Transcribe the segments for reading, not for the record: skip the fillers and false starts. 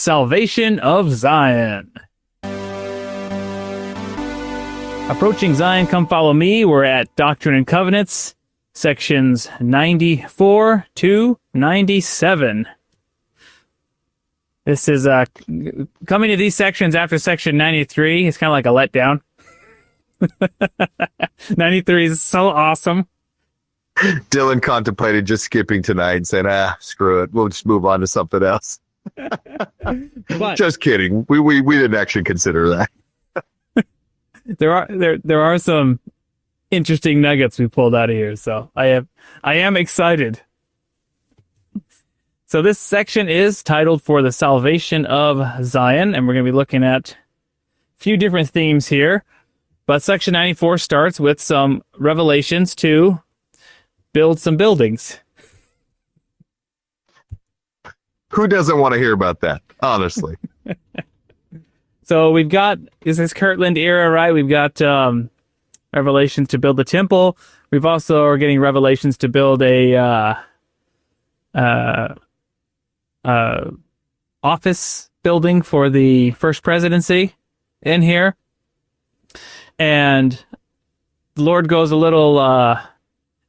salvation of Zion. Approaching Zion, come follow me. We're at Doctrine and Covenants, sections 94 to 97. This is coming to these sections after section 93. It's kind of like a letdown. 93 is so awesome. Dylan contemplated just skipping tonight and saying, screw it. We'll just move on to something else. But just kidding. We didn't actually consider that. There are some interesting nuggets we pulled out of here, so I am excited. So this section is titled For the Salvation of Zion, and we're going to be looking at a few different themes here. But section 94 starts with some revelations to build some buildings. Who doesn't want to hear about that, honestly? So we've got, this is Kirtland era, right? We've got revelations to build the temple. We've also are getting revelations to build a office building for the First Presidency in here. And the Lord goes a little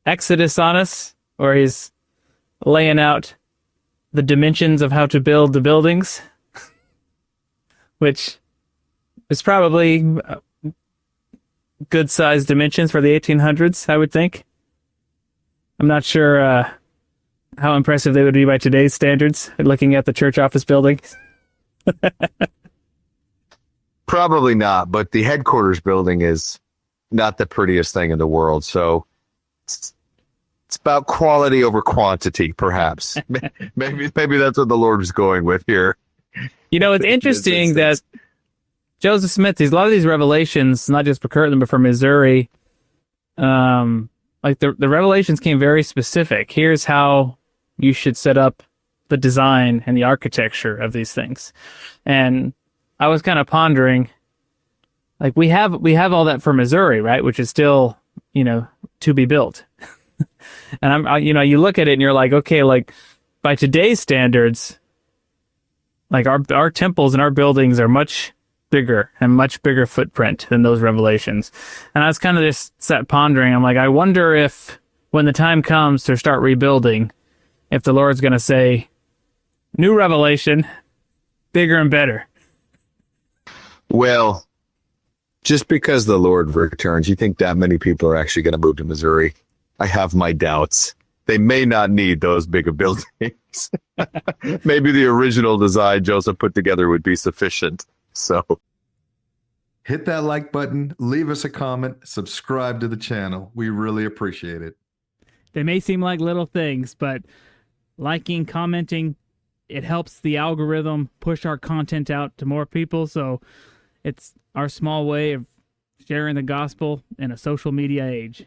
Exodus on us, where he's laying out the dimensions of how to build the buildings, which is probably good-sized dimensions for the 1800s, I would think. I'm not sure how impressive they would be by today's standards, looking at the church office building. Probably not, but the headquarters building is not the prettiest thing in the world, so it's about quality over quantity, perhaps. Maybe that's what the Lord is going with here. You know, it's interesting that Joseph Smith, a lot of these revelations, not just for Kirtland, but for Missouri, like the revelations came very specific. Here's how you should set up the design and the architecture of these things. And I was kind of pondering, like we have all that for Missouri, right? Which is still, to be built. And you look at it and you're like, okay, like by today's standards, like our temples and our buildings are much bigger and much bigger footprint than those revelations. And I was kind of just sat pondering. I'm like, I wonder if when the time comes to start rebuilding, if the Lord's going to say, new revelation, bigger and better. Well, just because the Lord returns, you think that many people are actually going to move to Missouri? I have my doubts. They may not need those big of buildings. Maybe the original design Joseph put together would be sufficient. So hit that like button, leave us a comment, subscribe to the channel. We really appreciate it. They may seem like little things, but liking, commenting, it helps the algorithm push our content out to more people. So it's our small way of sharing the gospel in a social media age.